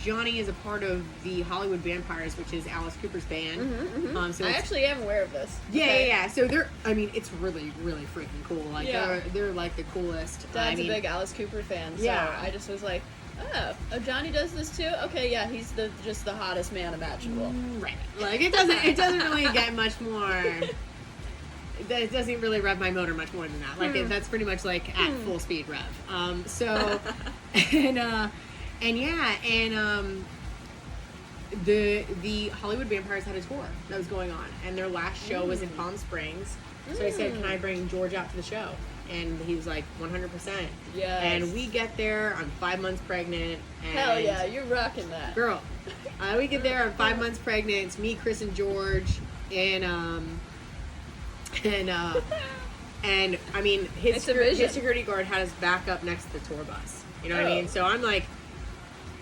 Johnny is a part of the Hollywood Vampires, which is Alice Cooper's band. So I actually am aware of this. Yeah. So they're, I mean, it's really, really freaking cool. Like, they're like the coolest. Dad's a big Alice Cooper fan, so I just was like, oh, Johnny does this too? Okay, yeah, he's just the hottest man imaginable. Right. Like, it doesn't really get much more. It doesn't really rev my motor much more than that. Like, that's pretty much like at full speed rev. So, the Hollywood Vampires had a tour that was going on, and their last show was in Palm Springs. So I said, can I bring George out to the show? And he was like, 100%. Yes. And we get there, I'm 5 months pregnant. And hell yeah, you're rocking that. Girl. We get there, I'm 5 months pregnant. It's me, Chris, and George. And I mean, his security guard had us back up next to the tour bus. You know what I mean? So I'm like,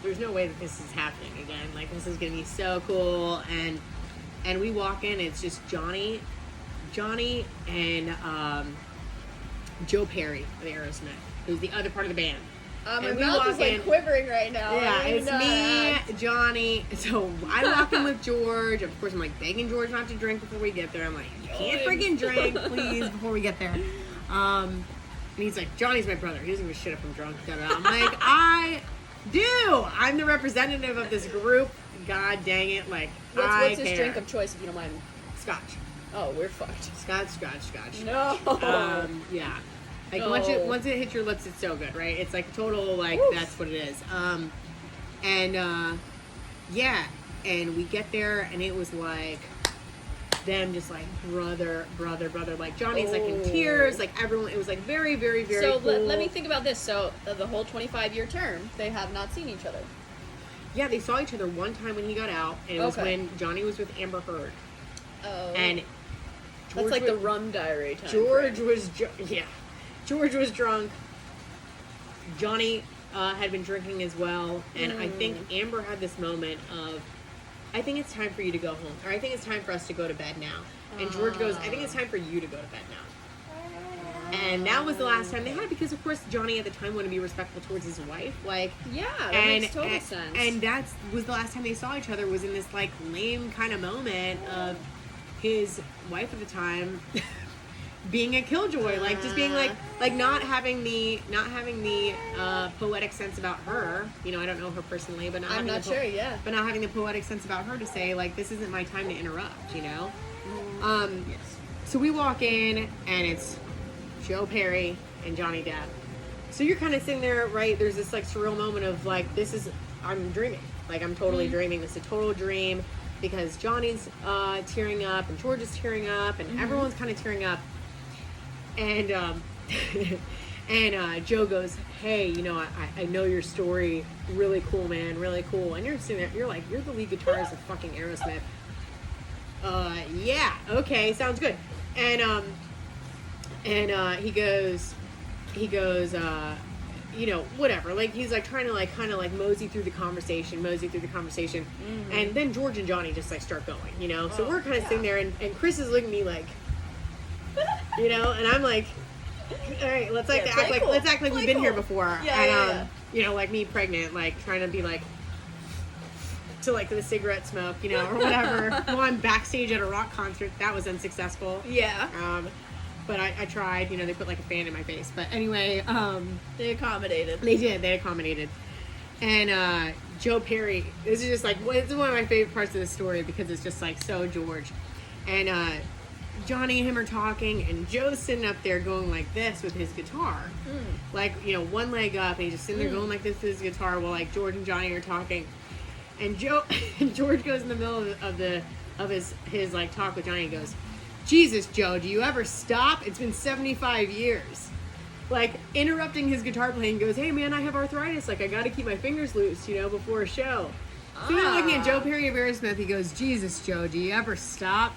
there's no way that this is happening again. Like, this is going to be so cool. And we walk in, it's just Johnny and Joe Perry of Aerosmith, who's the other part of the band. My mouth is like quivering right now. Yeah, it's me, Johnny. So I walk in with George. Of course, I'm like begging George not to drink before we get there. I'm like, you can't freaking drink, please, before we get there. And he's like, Johnny's my brother. He doesn't give a shit if I'm drunk. I'm like, I do. I'm the representative of this group. God dang it. Like, what's his drink of choice, if you don't mind? Scotch. Oh, we're fucked. Scotch. No. Yeah. Like, no. once it hits your lips, it's so good, right? It's like total, like, oof. That's what it is. And we get there, and it was like them just like brother. Like, Johnny's like in tears, like everyone. It was like very, very, very cool. So let me think about this. So the whole 25-year term, they have not seen each other. Yeah, they saw each other one time when he got out, and it was when Johnny was with Amber Heard. Oh. And George, that's like the rum diary time. George was drunk. Johnny had been drinking as well, and I think Amber had this moment of, I think it's time for you to go home, or I think it's time for us to go to bed now. And George goes, I think it's time for you to go to bed now. And that was the last time they had it, because of course Johnny at the time wanted to be respectful towards his wife. Like, yeah, that makes total sense. And that was the last time they saw each other, was in this like lame kind of moment of his wife at the time being a killjoy, like just being like not having the poetic sense about her. You know, I don't know her personally, but not not having the poetic sense about her to say like, this isn't my time to interrupt. You know. Yes. So we walk in, and it's Joe Perry and Johnny Depp. So you're kind of sitting there, right? There's this like surreal moment of like, I'm dreaming. Like, I'm totally dreaming. This is a total dream, because Johnny's tearing up, and George is tearing up, and everyone's kind of tearing up. And Joe goes, hey, you know, I know your story. Really cool, man. Really cool. And you're sitting there, you're like, you're the lead guitarist of fucking Aerosmith. Yeah, okay, sounds good. And he goes, you know, whatever. Like, he's like trying to like kind of like mosey through the conversation. And then George and Johnny just like start going, you know. So we're kind of sitting there, and Chris is looking at me like, you know, and I'm like, all right, let's act like we've been here before. You know, like me pregnant, like trying to be like, to like the cigarette smoke, you know, or whatever. While I'm backstage at a rock concert, that was unsuccessful. Yeah. But I tried, you know, they put like a fan in my face. But anyway, they accommodated. They accommodated. And Joe Perry, this is just like, it's one of my favorite parts of the story, because it's just like so George. And Johnny and him are talking, and Joe's sitting up there going like this with his guitar. Like, you know, one leg up, and he's just sitting there going like this with his guitar while like George and Johnny are talking. And George goes in the middle of his like talk with Johnny and goes, Jesus, Joe, do you ever stop? It's been 75 years. Like, interrupting his guitar playing, goes, hey man, I have arthritis. Like, I got to keep my fingers loose, you know, before a show. So you're looking at Joe Perry of Aerosmith. He goes, Jesus, Joe, do you ever stop?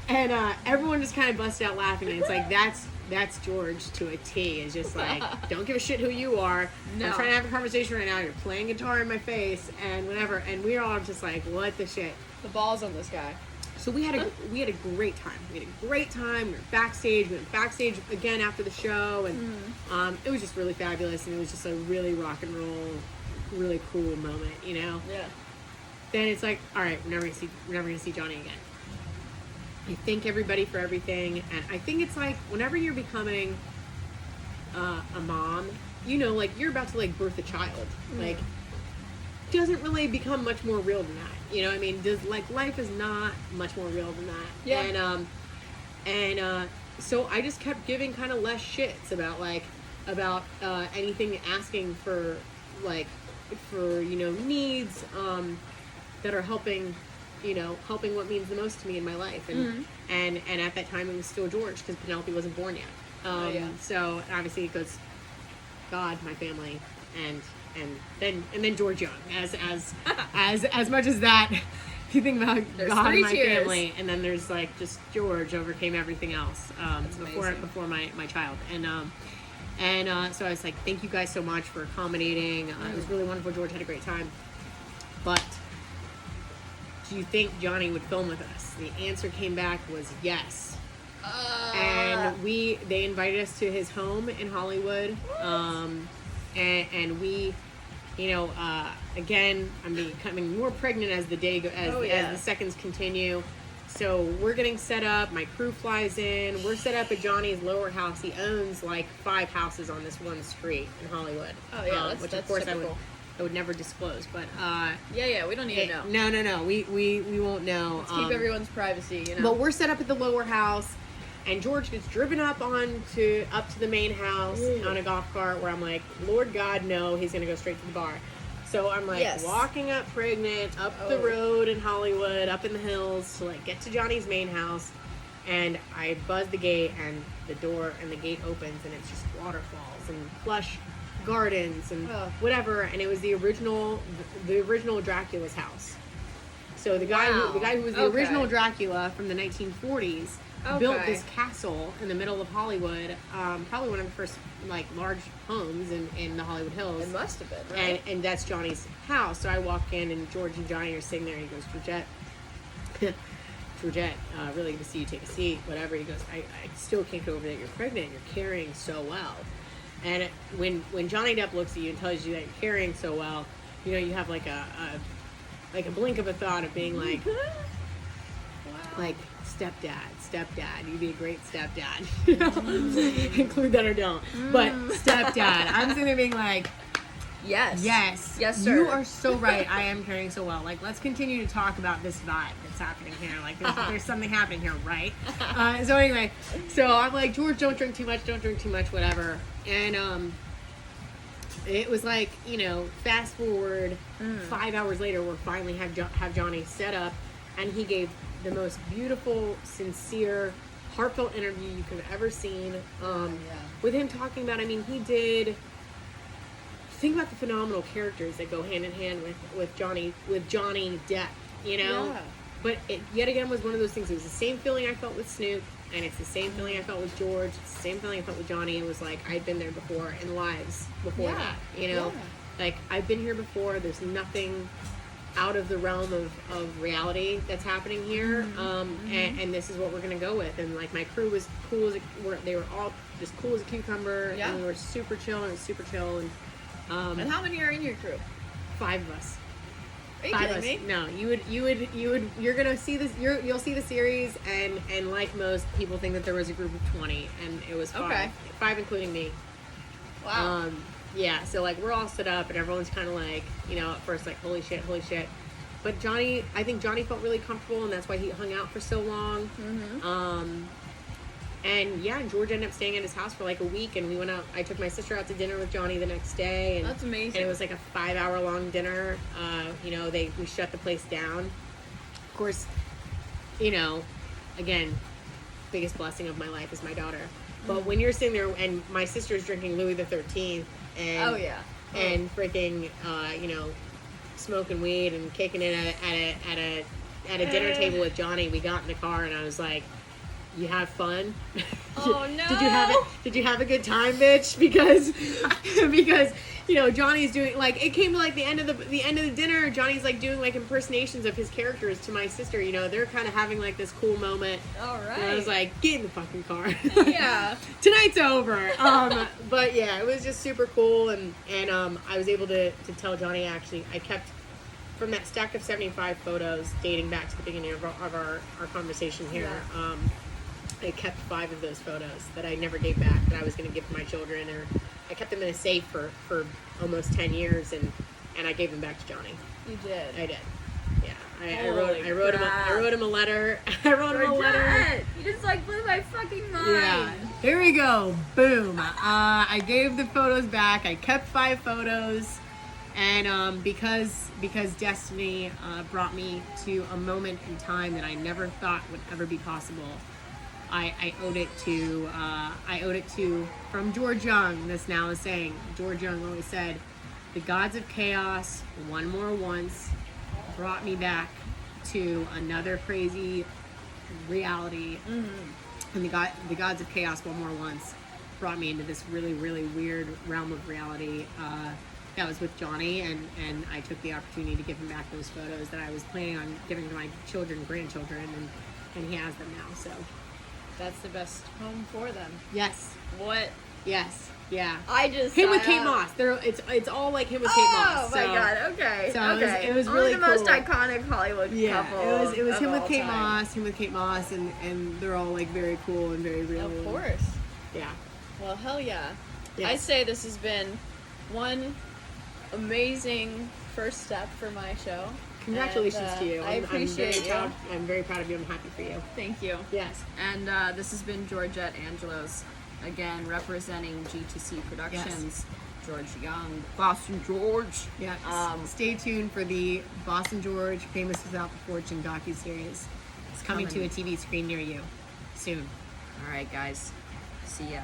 And everyone just kind of busted out laughing. And it's like, that's George to a T. It's just like, don't give a shit who you are. No. I'm trying to have a conversation right now. You're playing guitar in my face and whatever. And we're all just like, what the shit? The balls on this guy. So we had a great time. We were backstage. We went backstage again after the show, and it was just really fabulous. And it was just a really rock and roll, really cool moment, you know. Yeah. Then it's like, all right, we're never gonna see Johnny again. I thank everybody for everything, and I think it's like whenever you're becoming a mom, you know, like you're about to like birth a child, like doesn't really become much more real than that. You know what I mean? Life is not much more real than that. Yeah. And so I just kept giving kind of less shits about anything, asking for needs that are helping what means the most to me in my life. And at that time it was still George, because Penelope wasn't born yet. So obviously it goes God, my family, and then George Young, as much as that. If you think about there's God and my tiers. family, and then there's like just George overcame everything else before my child, and so I was like, thank you guys so much for accommodating. It was really wonderful. George had a great time. But do you think Johnny would film with us? The answer came back was yes. And they invited us to his home in Hollywood. And we, again, I'm becoming more pregnant as the day as the seconds continue. So we're getting set up. My crew flies in. We're set up at Johnny's lower house. He owns like 5 houses on this one street in Hollywood. Oh yeah, which that's of course typical. I would never disclose. But we don't need to know. No. We won't know. Let's keep everyone's privacy, you know. But we're set up at the lower house, and George gets driven up to the main house on a golf cart, where I'm like, Lord God, no, he's gonna go straight to the bar. So I'm like walking up pregnant up the road in Hollywood, up in the hills to like get to Johnny's main house, and I buzz the gate, and the gate opens, and it's just waterfalls and plush gardens and whatever, and it was the original Dracula's house. So the guy who was the original Dracula from the 1940s built this castle in the middle of Hollywood, probably one of the first like large homes in the Hollywood Hills. It must have been, right? And that's Johnny's house. So I walk in, and George and Johnny are sitting there, and he goes, Georgette, really good to see you, take a seat, whatever. He goes, I still can't get over that you're pregnant, you're carrying so well. And when Johnny Depp looks at you and tells you that you're carrying so well, you have like a blink of a thought of being like, like, stepdad, you'd be a great stepdad. Include that or don't. But stepdad, I'm sitting there being like, yes, sir. You are so right. I am carrying so well. Like, let's continue to talk about this vibe that's happening here. Like, there's something happening here, right? So anyway, so I'm like, George, don't drink too much, whatever. And it was like, fast forward 5 hours later, we're finally have Johnny set up, and he gave the most beautiful, sincere, heartfelt interview you could have ever seen. With him talking about, he did. Think about the phenomenal characters that go hand in hand with Johnny Depp, Yeah. But it yet again was one of those things. It was the same feeling I felt with Snoop, and it's the same feeling I felt with George. It's the same feeling I felt with Johnny. It was like I'd been there before in lives before that. Like I've been here before. There's nothing out of the realm of reality that's happening here, and this is what we're gonna go with. And like my crew was cool they were all just cool as a cucumber, and we were super chill, and it was super chill. And how many are in your crew? 5 of us. Are you kidding me? No, you're gonna see this. You'll see the series, and like most people think that there was a group of 20, and it was 5. Okay. 5 including me. Wow. Yeah, so like we're all set up, and everyone's kind of like, at first like holy shit. But I think Johnny felt really comfortable, and that's why he hung out for so long. And George ended up staying at his house for like a week, and we went out. I took my sister out to dinner with Johnny the next day, and that's amazing. And it was like a 5-hour long dinner. We shut the place down. Of course, again, biggest blessing of my life is my daughter. But when you're sitting there, and my sister's drinking Louis the 13th, and and freaking smoking weed and kicking it at a dinner table with Johnny, we got in the car, and I was like, you have fun? Oh no! Did you have a good time, bitch? Because because you know Johnny's doing like it came to like the end of the dinner. Johnny's like doing like impersonations of his characters to my sister. You know, they're kind of having like this cool moment. All right. And I was like, get in the fucking car. Yeah. Tonight's over. But yeah, it was just super cool, and I was able to tell Johnny actually I kept. From that stack of 75 photos dating back to the beginning of our conversation here, Yeah. I kept 5 of those photos that I never gave back that I was going to give to my children, or I kept them in a safe for almost 10 years, and I gave them back to Johnny. You did. I did. Yeah, I Holy wrote him a letter. I wrote him a letter. You just like blew my fucking mind. Yeah. Here we go. Boom. I gave the photos back. I kept 5 photos. And because destiny brought me to a moment in time that I never thought would ever be possible, I owed it to from George Young. This now is saying George Young always said, "The gods of chaos one more once brought me back to another crazy reality, and the gods of chaos one more once brought me into this really really weird realm of reality." That was with Johnny, and I took the opportunity to give him back those photos that I was planning on giving to my children and grandchildren, and he has them now, so. That's the best home for them. Yes. What? Yes. Yeah. I just him with Kate Moss. It's all like him with Kate Moss. Oh my god. Okay. So okay. It was really Only the most cool. iconic Hollywood couple. It was of him with all Kate time. Moss. Him with Kate Moss, and they're all like very cool and very real. Of course. Yeah. Well, hell yeah. Yes. I say this has been one amazing first step for my show. Congratulations And, to you. I appreciate you. I'm very proud of you. I'm happy for you. Thank you. Yes. And this has been Georgette Angelos, again representing G2C Productions. George Young, Boston George. Yeah. Stay tuned for the Boston George Famous Without the Fortune docuseries. It's coming to a TV screen near you soon. All right, guys. See ya.